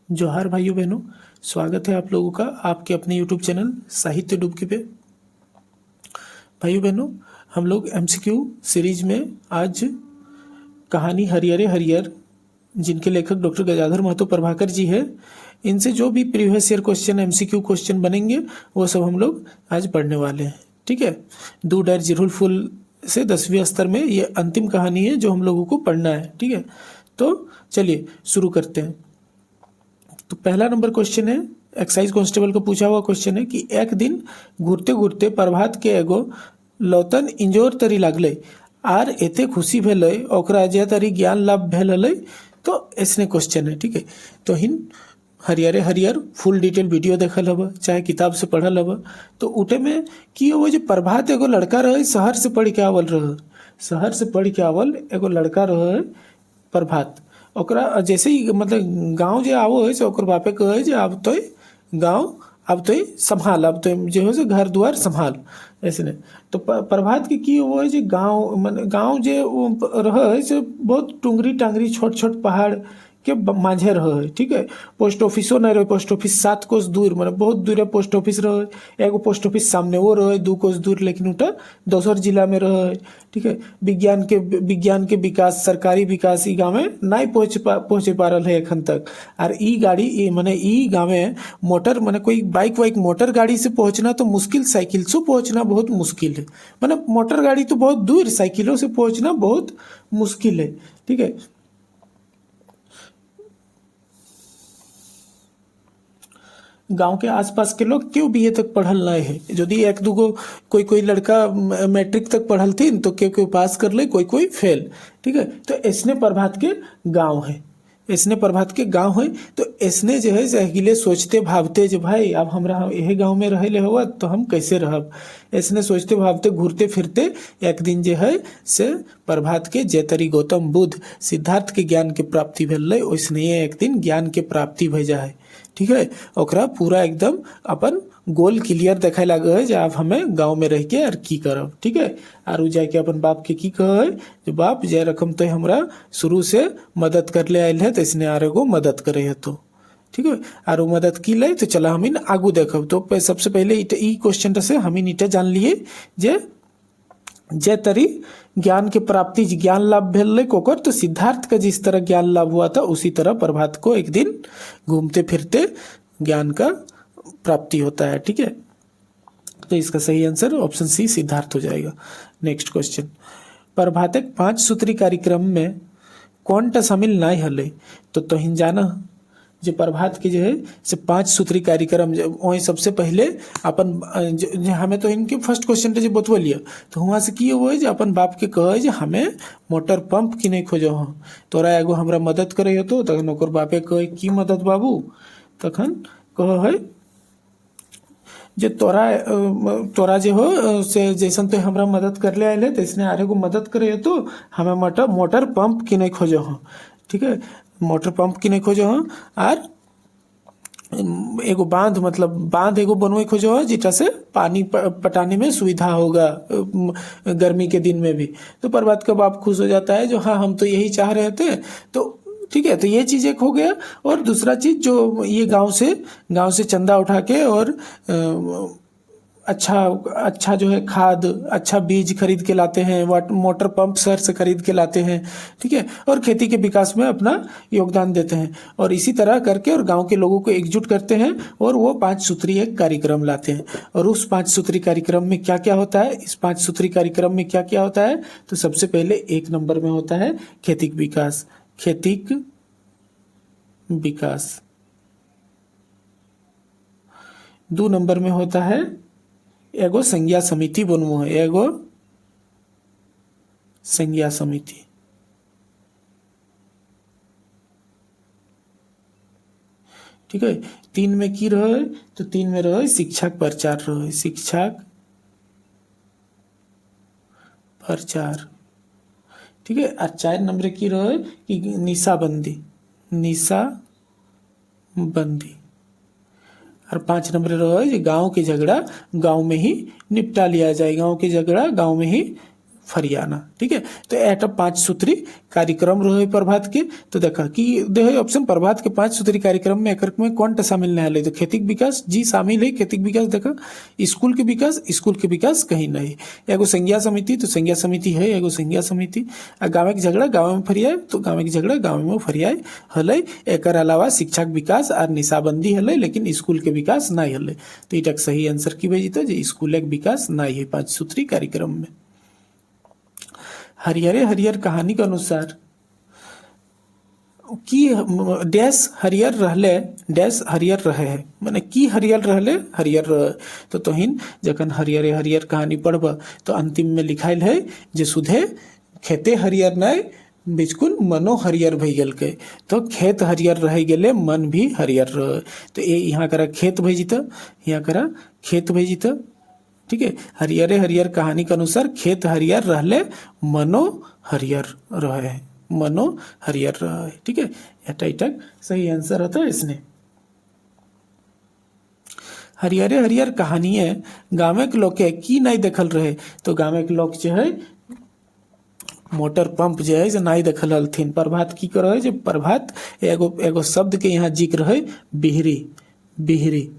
जोहार भाइयों बहनों, स्वागत है आप लोगों का आपके अपने यूट्यूब चैनल साहित्य डुबकी पे। भाइयों बहनों, हम लोग एमसीक्यू सीरीज में आज कहानी हरियरे हरियर, जिनके लेखक डॉक्टर गजाधर महतो प्रभाकर जी है, इनसे जो भी previous year question MCQ question बनेंगे वो सब हम लोग आज पढ़ने वाले हैं। ठीक है, दू डायर जिरुल फुल से 10वीं स्तर में ये अंतिम कहानी है जो हम लोगों को पढ़ना है। ठीक है, तो चलिए शुरू करते हैं। तो पहला नंबर क्वेश्चन है, एक्साइज कांस्टेबल का पूछा हुआ क्वेश्चन है कि एक दिन घूरते घूरते प्रभात के एगो लौतन इंजोर तरी लागले आर एते खुशी भेलै ओकरा जे तरी ज्ञान लाभ भेल हलै। तो ऐसने क्वेश्चन है। ठीक है, तो हिन हरियरे हरियर फुल डिटेल वीडियो देखल हब चाहे किताब से पढ़ल हब। तो उठे में कि वो जो प्रभात एगो लड़का रहे शहर से पढ़ के आवल रहे, शहर से पढ़ के आवल एगो लड़का रहे प्रभात। ओकरा जैसे ही मतलब गांव जे आवो है से ओकर बापे कहे जे अब तो गांव अब तो संभाल, अब तो जो है से घर द्वार संभाल ऐसे। तो प्रभात के की वो है जे गांव मतलब गांव जे रहे से बहुत टुंगरी टांगरी छोट छोट पहाड़ के माझे रहे। ठीक है, पोस्ट ऑफिसो नहीं रहे, पोस्ट ऑफिस 7 कोस दूर मतलब बहुत दूर है पोस्ट ऑफिस रहे। एगो पोस्ट ऑफिस सामने वो रहे 2 कोस दूर, लेकिन उटा दोसर जिला में रहे। ठीक है, विज्ञान के विकास सरकारी विकास ई गाँव में नहीं पहुँचे पा रहा है एखन तक। और ई गाड़ी माने ई गाँव में मोटर माने कोई बाइक वाइक मोटर गाड़ी से पहुंचना तो मुश्किल, साइकिल से पहुंचना बहुत मुश्किल है। माने मोटर गाड़ी तो बहुत दूर, साइकिलों से पहुंचना बहुत मुश्किल है। ठीक है, गांव के आसपास के लोग क्यों बीए तक पढ़ल नहीं है। यदि एक दूगो कोई कोई लड़का मैट्रिक तक पढ़ल थी तो क्यों क्यों पास कर ले, कोई कोई फेल। ठीक है, तो ऐसने प्रभात के गांव है, ऐसने प्रभात के गांव है। तो ऐसने जो है अगिले सोचते भावते जो भाई अब हमरा यही गांव में रहे ले हुआ तो हम कैसे रहब, ऐसने सोचते भावते घूरते फिरते एक दिन जो है से प्रभात के जेतरी गौतम बुद्ध सिद्धार्थ के ज्ञान के प्राप्ति भेल वैसने एक दिन ज्ञान के प्राप्ति भेजा है। ठीक है, ओकरा पूरा एकदम अपन गोल क्लियर देखे लगे है जे अब हमें गांव में रह के और की करब। ठीक है, और उ जाके अपन बाप के की कहे है जो बाप जे रकम तो हमरा शुरू से मदद कर ले आयल है तो इसने आरे को मदद करे है। तो ठीक है, और वो मदद की ले तो चला हम आगू देखब। तो सबसे पहले ई क्वेश्चन से हम इटा जान लिए जे जे तरी ज्ञान के प्राप्ति ज्ञान लाभ भेल कोकर, तो सिद्धार्थ का जिस तरह ज्ञान लाभ हुआ था उसी तरह प्रभात को एक दिन घूमते फिरते ज्ञान का प्राप्ति होता है। ठीक है, तो इसका सही आंसर ऑप्शन सी सिद्धार्थ हो जाएगा। नेक्स्ट क्वेश्चन, प्रभात 5 सूत्री कार्यक्रम में कौन टा शामिल नहीं हले। तो तोहिन जाना जो प्रभात के जो है से 5 सूत्री कार्यक्रम वही सबसे पहले अपन हमें तो इनके फर्स्ट क्वेश्चन जो बतवलिए तो वहाँ से की वो है जो अपन बाप के कहे जो हमें मोटर पंप की नहीं खोजो हो, तोरा एगो हमरा मदद करे हो। तो तखन ओकर बापे कहे की मदद बाबू, तखन कह है जे तोरा जे हो से जैसन तो हमरा मदद कर ले आए तो इसने आरे को मदद करे हो तो हमें मोटर पंप की नहीं खोजो हो। ठीक है, मोटर पंप की नहीं खोजो हो और एगो बांध मतलब बांध एगो बनवे खोजो है जिटा से पानी पटाने में सुविधा होगा गर्मी के दिन में भी। तो प्रभात का बाप खुश हो जाता है जो हाँ हम तो यही चाह रहे थे। तो ठीक है, तो ये चीज एक हो गया। और दूसरा चीज जो ये गांव से चंदा उठा के और अच्छा जो है खाद अच्छा बीज खरीद के लाते हैं, मोटर पंप शहर से खरीद के लाते हैं। ठीक है, और खेती के विकास में अपना योगदान देते हैं और इसी तरह करके और गांव के लोगों को एकजुट करते हैं और वो 5 सूत्री एक कार्यक्रम लाते हैं। और उस 5 सूत्री कार्यक्रम में क्या क्या होता है, इस 5 सूत्री कार्यक्रम में क्या क्या होता है, तो सबसे पहले 1 नंबर में होता है खेतिक विकास, खेतिक विकास। 2 नंबर में होता है एगो संज्ञा समिति बनवो है, एगो संज्ञा समिति। ठीक है, 3 में की रहे तो 3 में रहे शिक्षक प्रचार रहे, शिक्षक प्रचार। ठीक है, और 4 नंबर की रहे कि निशाबंदी, निशाबंदी। और 5 नंबर रहे गांव के झगड़ा गांव में ही निपटा लिया जाए, गांव के झगड़ा गांव में ही फरियाना। ठीक है, तो एटा 5 सूत्री कार्यक्रम रहे प्रभात के। तो देखा कि दे ऑप्शन प्रभात के 5 सूत्री कार्यक्रम में एक में कौन टा शामिल नहीं है, तो खेती के विकास जी शामिल है। खेती के विकास देखा, स्कूल के विकास कहीं नहीं। एगो संज्ञा समिति, तो संज्ञा समिति है एगो संज्ञा समिति। आ गाँव के झगड़ा गाँव में फरियाए, तो गाँव के झगड़ा गाँव में फरियाए हल। एक अलावा शिक्षा के विकास और निशाबंदी हल, लेकिन स्कूल के विकास नहीं हल। तो इटा सही आंसर की भेजी तो स्कूल के विकास नहीं है 5 सूत्री कार्यक्रम में। हरिहरे हरिहर कहानी के अनुसार की डैश हरियर रहले डैश हरियर रहे है, माने की हरियर रहले हरियर रहे। तो तोहिन जखन हरियरे हरियर कहानी पढ़ब तो अंतिम में लिखाइल है जे सुधे खेते हरियर नहीं बिल्कुल मनो हरियर भई गेल के। तो खेत हरियर रह गेले, मन भी हरियर रहे। तो ये यहाँ करा खेत भेजित, यहाँ करा खेत भेजित। ठीक है, हरियरे हरियर कहानी के अनुसार खेत हरियर रहले मनो हरियर रहे, मनो हरियर रहे। ठीक है, एटा सही आंसर होता है इसने। हरियरे हरियर कहानी है गाँव के लोग की नहीं देखल रहे। तो गाँव के लोग जो है मोटर पंप जो है नहीं देखल हलथिन। प्रभात की करे जो प्रभात एगो शब्द के यहाँ जिक्र है बिहरी, बिहरी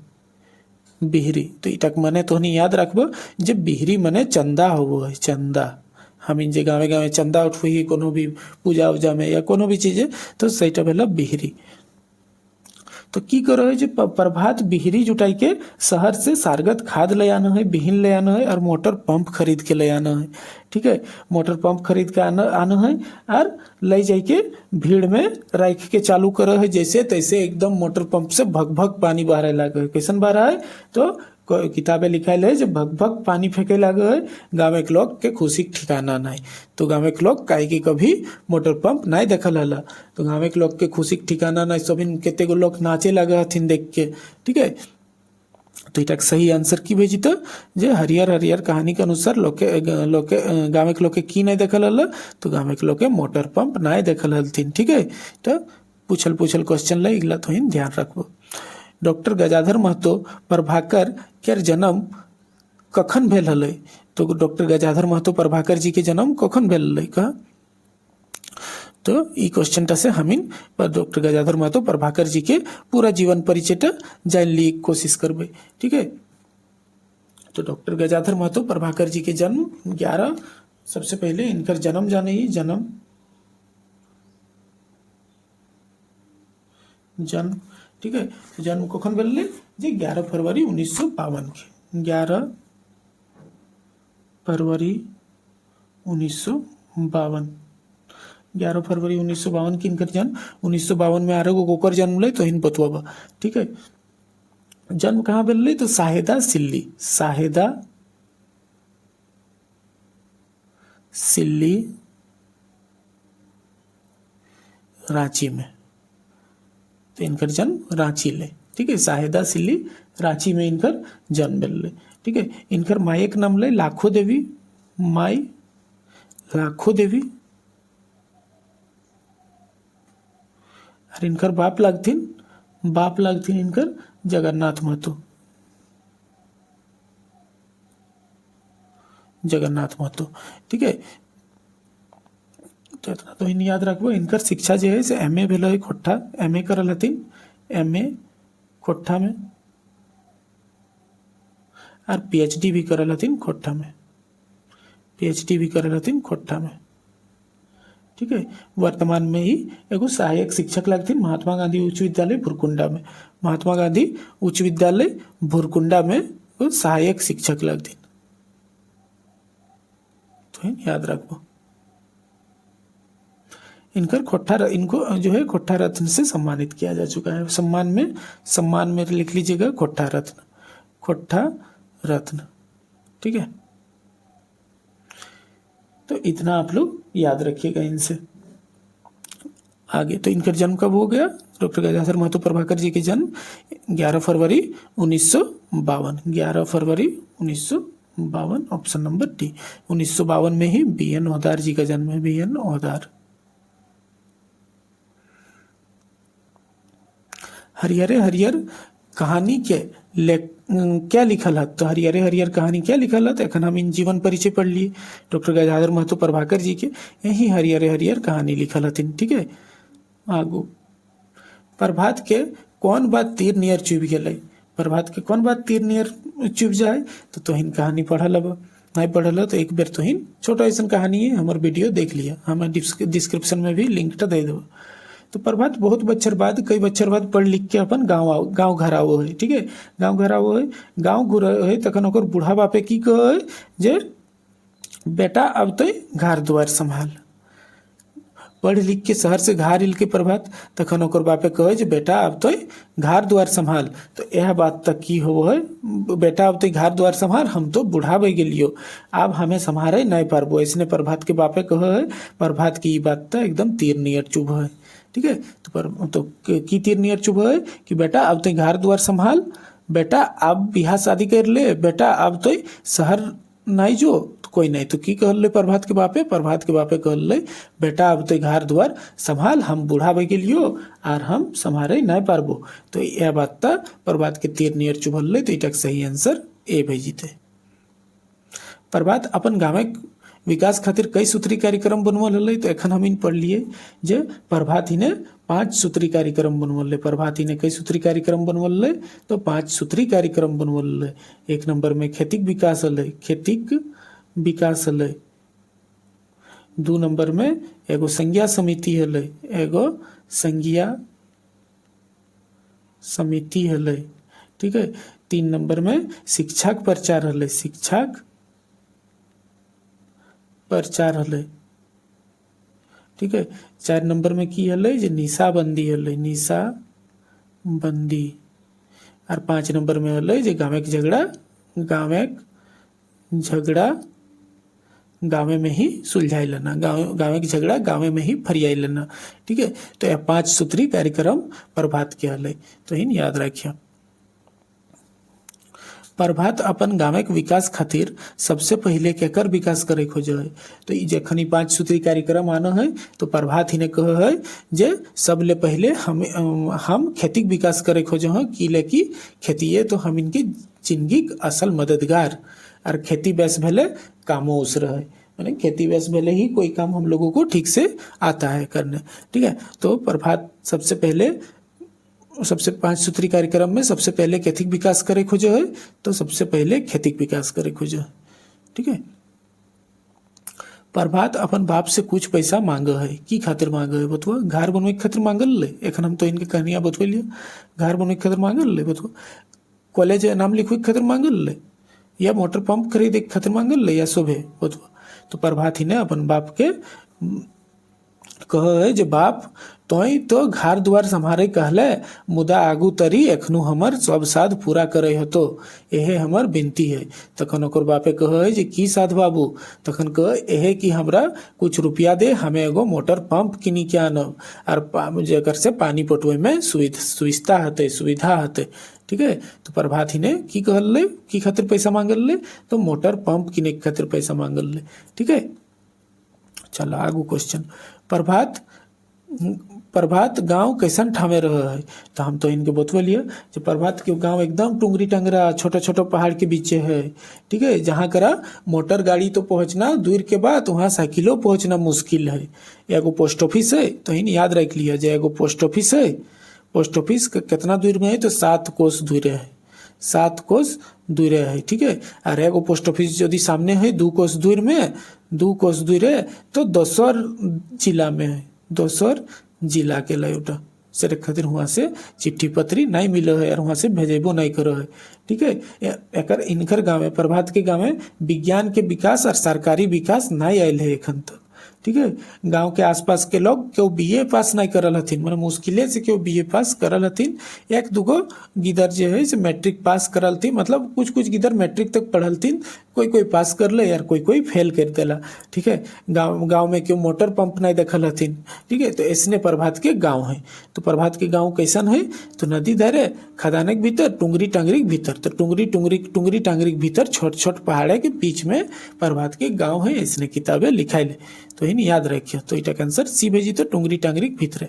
बिहरी। तो इटक मने तो नहीं याद रखबो जब बिहरी मने चंदा हो है, चंदा। हम इन जे गाँव गाँव चंदा उठवी कोनो भी पूजा उजा में या कोनो भी चीज है तो सहीटा भेल बिहरी। तो की करो है जो प्रभात बिहरी जुटाई के शहर से सारगत खाद ले आना है, बिहीन ले आना है और मोटर पंप खरीद के ले आना है। ठीक है, मोटर पंप खरीद के आना है और ले जाके भीड़ में रख के चालू करो है। जैसे तैसे एकदम मोटर पंप से भग भग पानी बहरे लगे। कैसन बह रहा है तो किताबें लिखाइल है जब भग भग पानी फेंके लगे है। गाँव के लोग के खुशी ठिकाना नहीं। तो गाँव के लोग काहे कि कभी मोटर पंप नहीं देखल हला। तो गाँव के लोग के खुशी ठिकाना नहीं, सभी केते गो लोग नाचे लगे हथिन देख के। ठीक है, तो इटा सही आंसर की भेजी तो जे हरियर हरियर कहानी के अनुसार लोग के गाँव के लोग के की नहीं देखल हला। तो गाँव के लोग के मोटर पंप नहीं देखल हलथिन। ठीक है, तो पूछल क्वेश्चन ला इगला तो ध्यान रखबो। डॉक्टर गजाधर महतो प्रभाकर के जन्म कखन भेल हलै। तो डॉक्टर गजाधर महतो प्रभाकर जी के जन्म कखन भेल हलै कहा। तो ई क्वेश्चन से हमिन पर डॉक्टर गजाधर महतो प्रभाकर जी के पूरा जीवन परिचय जान ली कोशिश करबे। ठीक है, तो डॉक्टर गजाधर महतो प्रभाकर जी के जन्म 11 सबसे पहले इनकर जन्म जाने ही जन्म ठीक है, जन्म कखन भेल जी 11 फरवरी 1952 के। 11 फरवरी 1952, 11 फरवरी 1952 की इनकर जन्म। 1952 में 8 गो कोकर जन्म ले तो इन बतवा। ठीक है, जन्म कहाँ भेल तो साहेदा सिल्ली, साहेदा सिल्ली रांची में। तो इनकर जन्म रांची ले। ठीक है, साहेदा सिल्ली रांची में इनकर जन्म भेल। ठीक है, इनकर माई के नाम ले लाखो देवी, माई लाखो देवी। और इनकर बाप लगथिन इनकर जगन्नाथ महतो, जगन्नाथ महतो। ठीक है, तो इतना तो इन याद रखबो। इनकर शिक्षा जो है से एमए भेल है खोट्ठा, एमए करल हथिन, एमए खोट्ठा में। और पीएचडी भी करल हथिन खोट्ठा में, पीएचडी भी करल हथिन खोट्ठा में। ठीक है, वर्तमान में ही एगो सहायक शिक्षक लगथिन महात्मा गांधी उच्च विद्यालय भुरकुंडा में। महात्मा गांधी उच्च विद्यालय भुरकुंडा में वो सहायक शिक्षक लगथिन। तो याद रखबो। इनको जो है खोट्ठा रत्न से सम्मानित किया जा चुका है। सम्मान में लिख लीजिएगा खोट्ठा रत्न, खोट्ठा रत्न। ठीक है, तो इतना आप लोग याद रखिएगा इनसे आगे। तो इनका जन्म कब हो गया, डॉक्टर गजाधर महतो प्रभाकर जी के जन्म 11 फरवरी 1952, 11 फरवरी 1952, ऑप्शन नंबर डी। 1952 में ही BN ओहदार जी का जन्म है, BN ओहदार। हरिहरे हरियर कहानी के क्या लिखल है, तो हरियर हरियर कहानी क्या लिखल है, तो एखन हम इन जीवन परिचय पढ़ लिए डॉक्टर गजाधर महतो प्रभाकर जी के, यही हरियर हरियर कहानी लिखल हथिन। ठीक है, आगू प्रभात के कौन बात तीर नियर चुभ गेलै, प्रभात के कौन बात तीर नियर चुभ जाए, तो तोहिन कहानी पढ़ल अब, नहीं पढ़ल हो तो एक बेर तोहिन छोटा ऐसा कहानी है हमार वीडियो देख लिया, हमें डिस्क्रिप्शन में भी लिंक दे देव। तो प्रभात बहुत बच्चर बाद, कई बच्चर बाद पढ़ लिख के अपन गाँव घर आवो है। ठीक है, गाँव घर आवो है, गाँव घुर है, तखन ओकर बूढ़ा बापे की कहे जे बेटा अब तो घर द्वार संभाल, पढ़ लिख के शहर से घर इल के प्रभात, तखन ओकर बापे कहे जे बेटा अब तो घर द्वार संभाल, तो यह बात तक की हो है, बेटा अब तो घर द्वार संभाल, हम तो बूढ़ा बह गेलियो, अब हमें संभाले नहीं पारबो, इसने प्रभात के बापे कहे है। प्रभात की बात तो एकदम तीर नियर चुभ है। ठीक है, तो की तीर नियर चुभ है कि बेटा अब तो घर द्वार संभाल, बेटा अब बिहार शादी कर ले, बेटा अब तो शहर नहीं जो, तो कोई नहीं, तो की कहल ले प्रभात के बापे, प्रभात के बापे कहल ले बेटा अब तो घर द्वार संभाल, हम बूढ़ा बह गेलियो और हम संभाले नहीं पारबो, तो यह बात था प्रभात के तीर नियर चुभल ले, तो इटा सही आंसर ए भेजीते। प्रभात अपन गाँव विकास खातिर कई सूत्री कार्यक्रम बनवल हल, तो एखन हम इन पढ़ लिए जे प्रभात ही ने 5 सूत्री कार्यक्रम बनवल ले, प्रभात ही ने कई सूत्री कार्यक्रम बनवल ले, तो 5 सूत्री कार्यक्रम बनवल ले। एक नंबर में खेतिक विकास हल, खेतिक विकास हल, 2 नंबर में एगो संज्ञा समिति हल, एगो संज्ञा समिति हल। ठीक है, 3 नंबर में शिक्षक प्रचार हल, शिक्षक प्रचार हल। ठीक है, 4 नंबर में की हल जे निशा बंदी हल, निशा बंदी, और 5 नंबर में हल जे गाँव झगड़ा, गाँव में ही सुलझाई लेना, गाँव के झगड़ा गाँव में ही फरियाई लेना। ठीक है, तो यह 5 सूत्री कार्यक्रम प्रभात के हल, तो इन याद रखिए। प्रभात अपन गाँव के विकास खातिर सबसे पहले केकर विकास करे खोज है, तो जखन 5 सूत्री कार्यक्रम आना है, तो प्रभात ही ने कहे है जे सबले पहले हम खेती के विकास करे खोज हैं, कि लेकि खेती तो हम इनकी जिंदगी के असल मददगार, और खेती बैस भले कामों उस रहे, मैंने खेती बैस भले ही कोई काम हम लोगों को ठीक से आता है करने। ठीक है, तो प्रभात सबसे 5 सूत्री कार्यक्रम में सबसे पहले खेती विकास करे खोजो है, तो सबसे पहले खेती विकास करे खोजो है। ठीक है, प्रभात अपन बाप से कुछ पैसा मांगे है, की खातिर मांगे है बतुआ, घर बनवे के खातिर मांगल ले, एखन हम तो इनके कहानियां बतवे लिया, घर बनवे के खातिर मांगल ले बतुआ, कॉलेज नाम लिखवे के खातिर मांगल ले, या मोटर पंप खरीदे के खातिर मांगल ले, या शोभे बतुआ। तो प्रभात ही ने अपन बाप के कहे है जे बाप तोई तो घर द्वार संभारे कहले, मुदा आगू तरी एखनु हमर सब साध पूरा करे हतो, एहे हमर विनती है। तखन ओकर बापे कहे है जे की साध बाबू, तखन कहे एहे कि हमरा कुछ रुपया दे, हमें एगो मोटर पंप किनी के आनब, और जेकर से पानी पटवे में सुविधा हते। ठीक है, तो प्रभात ही ने की कहल ले, की खातिर पैसा मांगल ले, तो मोटर पंप किने के खातिर पैसा मांगल ले। ठीक है, चलो आगू क्वेश्चन। प्रभात गांव कैसन ठामे रहा है, तो हम तो इनके बतवे लिए जो प्रभात के गांव एकदम टुंगरी टंगरा छोटा छोटा पहाड़ के बीचे है। ठीक है, जहाँ करा मोटर गाड़ी तो पहुंचना दूर के बाद, वहाँ साइकिलों पहुंचना मुश्किल है। एगो पोस्ट ऑफिस है, तो इन याद रख लिया जो एगो पोस्ट ऑफिस है, पोस्ट ऑफिस कितना दूर में है, तो 7 कोस दूर है, 7 कोस दूर है। ठीक है, और एगो पोस्ट ऑफिस यदि सामने है 2 कोस दूर में, 2 कोस दूर है, तो दोसर जिला में है, दोसर जिला के लयोटा से खातिर वहाँ से चिट्ठी पत्री नहीं मिले है, और वहाँ से भेजेबो नहीं करो है। ठीक है, एकर इनकर गाँव में, प्रभात के गाँव में विज्ञान के विकास और सरकारी विकास नहीं आयल है एखन तक। ठीक है, गांव के आसपास के लोग क्यों बीए पास नहीं करल हथिन, मतलब मुश्किले से क्यों बीए पास करल हथिन, 1-2 गिदर जो है से मैट्रिक पास करल थी, मतलब कुछ गिदर मैट्रिक तक पढ़ल थी, कोई पास कर ले यार, कोई फेल कर देला। ठीक है, गांव में क्यों मोटर पंप नहीं देखल हथिन। ठीक है, तो ऐसने प्रभात के गाँव है। तो प्रभात के गाँव कैसन है, तो नदी धरे खदाने के भीतर, टुंगरी टांगरी के भीतर, तो टुंगरी टांगरी के भीतर छोट छोट पहाड़े के बीच में प्रभात के गाँव है, ऐसने किताबें लिखाई ले, तो इन याद रखिए। तो इटा आंसर सी भेजी, तो टुंगरी टांगरी के भीतर।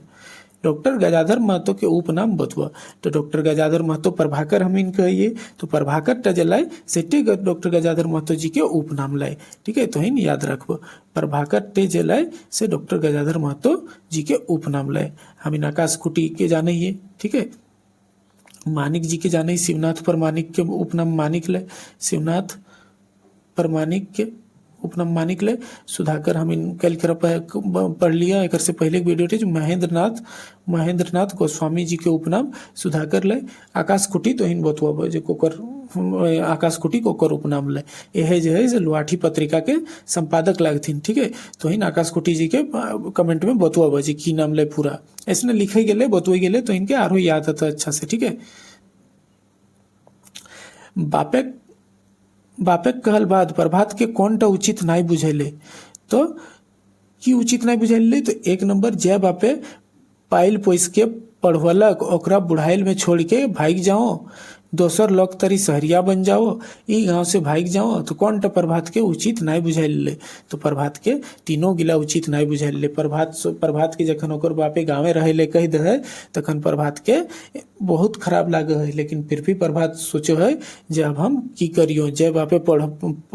डॉक्टर गजाधर महतो के उपनाम बतुआ। तो डॉक्टर गजाधर महतो प्रभाकर हम इन कहिए तो प्रभाकर टजलाय सेटे डॉक्टर गजाधर महतो जी के उपनाम लाए। ठीक है, तो इन याद रखब प्रभाकर टेजलाय से डॉक्टर गजाधर महतो जी के उपनाम लाए। हम इन आकाश कुटी के जाने ही। ठीक है, मानिक जी के जाने शिवनाथ परमानिक के उपनाम मानिक ले, शिवनाथ परमानिक के उपनाम मानिक ले। सुधाकर हम इन कल कर पढ़ लिया, एक से पहले वीडियो थे जो महेंद्रनाथ गोस्वामी जी के उपनाम सुधाकर ले। आकाश कुटी तो इन बतुआ जो कोकर आकाश कुटी कोकर उपनाम ले। यह जो है लुआठी पत्रिका के संपादक लागथिन। ठीक है, तो इन आकाश कुटी जी के कमेंट में बतुआ बजे की नाम ले पूरा ऐसे लिखे गए बतुए गए तो इनके आरो याद आता अच्छा से। ठीक है, बापे कहल बाद प्रभात के कौनटा उचित नहीं बुझेले तो की उचित नहीं बुझेले तो एक नंबर जय बापे पाइल पोइस के पढ़वलक ओकरा बुढ़ाइल में छोड़ के भाग जाओ, दोसर लोग तरी सहरिया बन जाओ, ई गांव से भाग जाओ। तो कौनटा प्रभात के उचित नहीं बुझाइले तो प्रभात के तीनों गिला उचित नहीं बुझाइले। प्रभात के जखन ओकर बापे गाँवे रहे कह दे तखन प्रभात के बहुत खराब लागे है, लेकिन फिर भी प्रभात सोचो है जे अब हम की करियो, जय बापे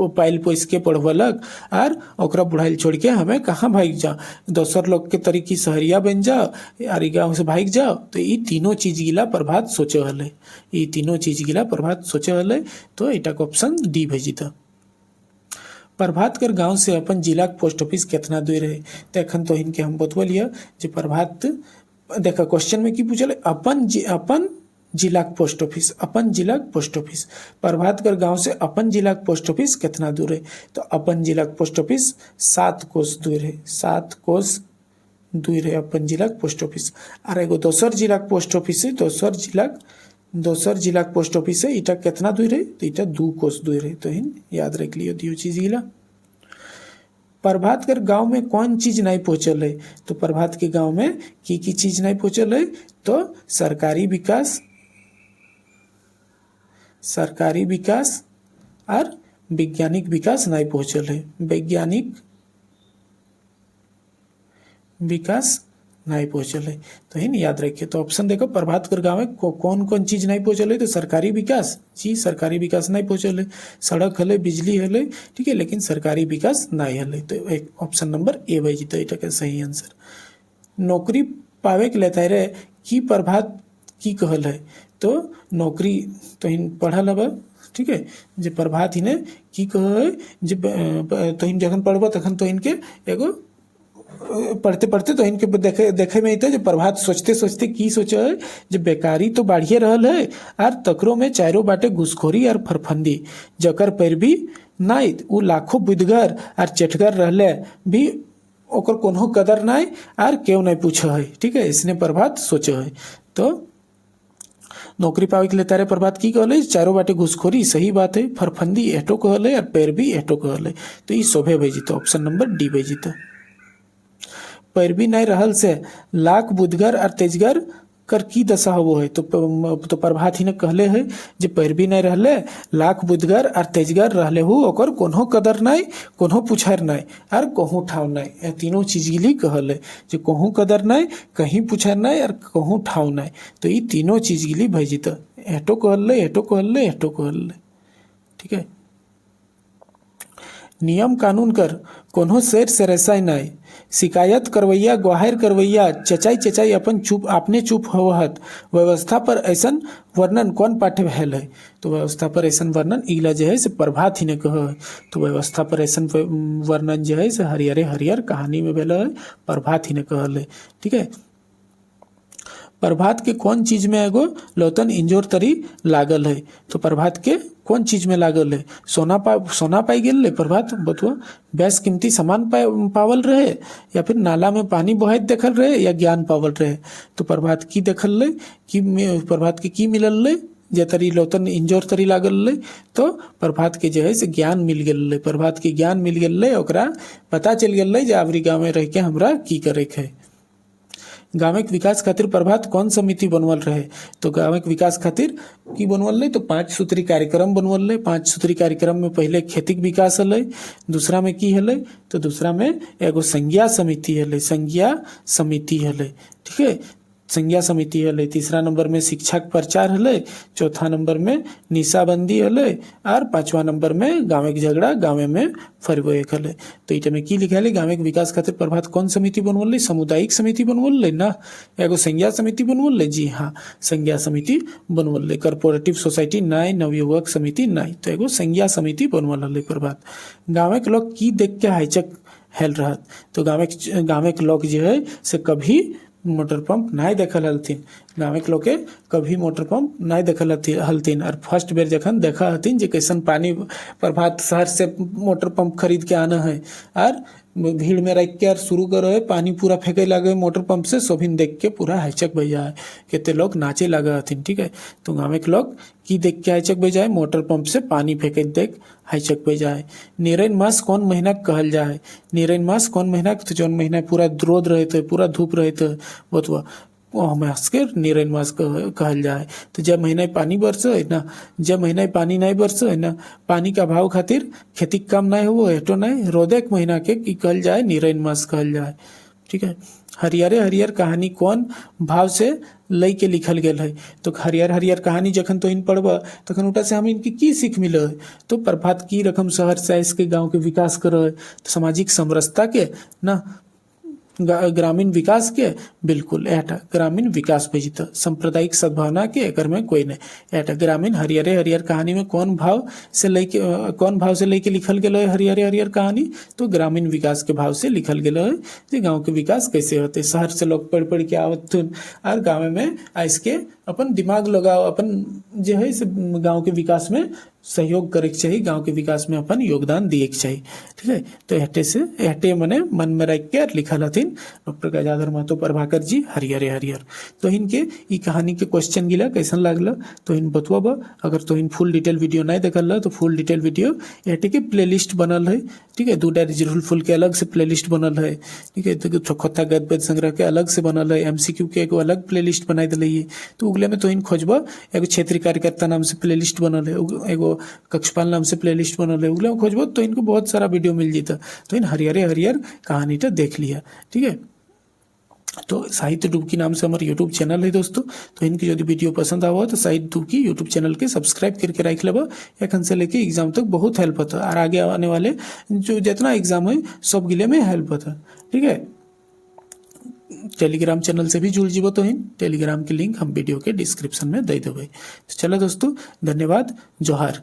पाइल पोइस के पढ़वलक आर ओकरा बुढ़ाइल छोड़ के हमें कहाँ भाग जा, दोसर लोग के तरीकी सहरिया बन जाओ आर गाँव से भाग जाओ। तो ये तीनों चीज गिला प्रभात सोचो हले, ये तीनों चीज गिला प्रभात सोचे हले। तो एटा को ऑप्शन डी भेजित। प्रभात कर गांव से अपन जिला पोस्ट ऑफिस कितना दूर है तो एखन तो इनके हम बतवलिया जे प्रभात देखा क्वेश्चन में की पूछल अपन जिला पोस्ट ऑफिस, अपन जिला पोस्ट ऑफिस प्रभात कर गांव से अपन जिला पोस्ट ऑफिस कितना दूर है तो अपन जिला पोस्ट ऑफिस 7 कोस दूर है, 7 कोस दूर है अपन जिला पोस्ट ऑफिस। और एगो दोसर जिला पोस्ट ऑफिस है, दोसर जिला पोस्ट ऑफिस है, इटा कितना दूर है तो इटा 2 कोस दूर है। तो इन याद रख लियो दियो चीज गिला। प्रभात कर गांव में कौन चीज नहीं पहुंचल है तो प्रभात के गांव में की चीज नहीं पहुंचल है तो सरकारी विकास और वैज्ञानिक विकास नहीं पहुंचल है, वैज्ञानिक विकास नहीं पहुंचल है। तो इन याद रखिए। तो ऑप्शन देखो प्रभात कर गाँव में कौन कौन चीज नहीं पहुंचल है तो सरकारी विकास जी, सरकारी विकास नहीं पहुंचल है, सड़क हले बिजली हले। ठीक है, लेकिन सरकारी विकास नहीं हले। तो एक ऑप्शन नंबर ए बजी तो इटा सही आंसर। नौकरी पावे के लेता है कि प्रभात की कहल है तो नौकरी तो इन पढ़ल हब। ठीक है, जे प्रभात ही ने की कह है जे तो इन जखन पढ़ब तखन तो इनके एगो पढ़ते पढ़ते तो इनके देखे में जो प्रभात सोचते सोचते की सोचे है जो बेकारी तो बढ़िए रहल है और तकरो में चारों बाटे घुसखोरी और फरफंदी जकर पैर भी नहीं उ लाखों बुदगर और चटगर रहले भी ओकर कोनो कदर नहीं और क्यों नहीं पूछे है। ठीक है, इसने प्रभात सोचे है। तो नौकरी पावे के लिए तारे प्रभात की कहले चारों बाटे घुसखोरी सही बात है, फरफंदी एटो कहले और पैर भी एटो कहले। तो ये शोभे भेजित ऑप्शन नंबर डी भेजित। पैरवी नहीं रहल से लाख बुदगर और तेजगर कर की दशा हो है तो प्रभात ही ने कहले है जे पैरवी नहीं रहले लाख बुदगर और तेजगर रहले हो ओकर कोनो कदर नहीं, कोनो पुछर नहीं और कहूँ ठाव नहीं। तीनों चीज गिली कहले जे कहूँ कदर नहीं, कहीं पुछर नहीं और कहूँ ठाव नहीं। तो ये तीनों चीज गिली भेजित एटो कहले एटो कहले एटो कहले। ठीक है, नियम कानून कर कोनो शेर से रसाई नहीं, शिकायत करवैया ग्वाहिर करवैया चचाई अपन चुप आपने चुप होवत, व्यवस्था पर ऐसन वर्णन कौन पाठ्य भैल है तो व्यवस्था पर ऐसन वर्णन इला जो है से प्रभात ही ने कह है। तो व्यवस्था पर ऐसन वर्णन जो है से हरियर कहानी में भैल है, प्रभात ही ने कहल है। ठीक है, प्रभात के कौन चीज में एगो लौतन इंजोर तरी लागल है तो प्रभात के कौन चीज में लागल है सोना पाई गेल है प्रभात बतुआ, बेस कीमती सामान पावल रहे या फिर नाला में पानी बहत देखल रहे या ज्ञान पावल रहे। तो प्रभात की देखल ले कि प्रभात के की मिलल ले जे तरी लौतन इंजोर तरी लागल ले तो प्रभात के जो है से ज्ञान मिल गेल ले, प्रभात के ज्ञान मिल गेल ले, ओकरा पता चल गेल ले जे आवरी गाँव में रह के हमरा की करे है। गाँव के विकास खातिर प्रभात कौन समिति बनवल रहे तो गाँव के विकास खातिर की बनवल रहे तो 5 सूत्री कार्यक्रम बनवल रहे। 5 सूत्री कार्यक्रम में पहले खेती विकास हल, दूसरा में की हल तो दूसरा में एगो संज्ञा समिति हल। ठीक है, संज्ञा समिति हले, तीसरा नंबर में शिक्षा के प्रचार हले, चौथा नंबर में निशाबंदी हले और पांचवा नंबर में गाँव के झगड़ा गाँव में फरबो एक हले। तो इटा में की लिखा है गाँव के विकास खातिर प्रभात कौन समिति बनवल, सामुदायिक समिति बनवल ना, एगो संज्ञा समिति बनवल, जी हाँ संज्ञा समिति बनवल, कॉर्पोरेटिव सोसाइटी नाय, नवयुवक समिति नाय, तो एगो संज्ञा समिति बनवल हले प्रभात। गाँव के लोग की देख के हाईचक हेल रहत, तो गाँव के लोग जो है से कभी मोटर पंप नहीं देखल हलथिन, गाँव के लोग के कभी मोटर पंप नहीं देखल हलथिन और फर्स्ट बेर जखन देखा हथिन जे कैसन पानी प्रभात शहर से मोटर पंप खरीद के आना है और भीड़ में रख के और शुरू करो है पानी पूरा फेंके लगे मोटर पंप से, सोभिन देख के पूरा हाईचक बह जाए, कहते लोग नाचे लगा हथिन। ठीक है, तो गाँव के लोग की देख के हाईचक बह जाए, मोटर पंप से पानी फेंके देख हाईचक बह जाए। निरैन मास कौन महीना कहल जाए, निरैन मास कौन महीना, तो जौन महीना पूरा रोद रहे थे, पूरा धूप रहे थे, बतवा मास के निरैन मास कहल जाए। तो जब महीना पानी बरसे है ना, जब महीना पानी नहीं बरसे है ना, पानी का भाव खातिर खेती कम नहीं हो हेटो नहीं, रोदेक महीना के की कहल जाए, निरैन मास कहल जाए। ठीक है, हरियरे हरियर कहानी कौन भाव से लई के लिखल गेल है, तो हरियर हरियर कहानी जखन तो इन पढ़ब तखन उटा से हम इनकी की सीख मिले है, तो प्रभात की रकम शहर से इसके गांव के विकास करे, तो सामाजिक समरसता के ना ग्रामीण विकास के बिल्कुल एटा ग्रामीण विकास भेजित, सांप्रदायिक सद्भावना के एकर में कोई नहीं। एटा ग्रामीण हरियरे हरियर कहानी में कौन भाव से लेके लिखल गेल है हरियरे हरियर कहानी, तो ग्रामीण विकास के भाव से लिखल गेल है कि गांव के विकास कैसे होते, शहर से लोग पढ़ पढ़ के आवत और गाँव में आइस के अपन दिमाग लगाओ, अपन जो है से गाँव के विकास में सहयोग करे के चाहिए, गांव के विकास में अपन योगदान दिए के चाहिए। ठीक है, तो एहटे मने मन में रख के लिखल हथिन डॉक्टर गजाधर महतो प्रभाकर जी हरियरे हरियर। तो इनके ई कहानी के क्वेश्चन गिला कैसन लागला तो इन बतवाब, अगर तो इन फुल डिटेल वीडियो नहीं देखल तो फुल डिटेल वीडियो एहटे के प्लेलिस्ट बनल है। ठीक है, 2 डायरी जरूर फुल के अलग से प्लेलिस्ट बनल है। ठीक है, तो चौखत्ता गद पद संग्रह के अलग से बनल है, एमसीक्यू के एगो अलग प्लेलिस्ट बनाई दिले, तो उगले में तो इन खोजब एगो क्षेत्रीय कार्यकर्ता नाम से प्लेलिस्ट बनल है, एगो कक्षपाल नाम से प्लेलिस्ट बनल है, उगले में खोजबो तो इनको बहुत सारा वीडियो मिल जीता, तो इन हरियरे हरियर कहानी टा देख लिया। ठीक है, तो साहित्य डुबकी नाम से हमारे यूट्यूब चैनल है दोस्तों, तो इनकी यदि वीडियो पसंद आवा तो साहित्य डुबकी यूट्यूब चैनल के सब्सक्राइब करके रख लेबा, एखन से लेके एग्जाम तक बहुत हेल्प होता है और आगे आने वाले जो जितना एग्जाम है सब गिले में हेल्प होता है। ठीक है, टेलीग्राम चैनल से भी जुड़ जीवो, तो इन टेलीग्राम की लिंक हम वीडियो के डिस्क्रिप्शन में दे देवे। चलो दोस्तों, धन्यवाद, जोहार।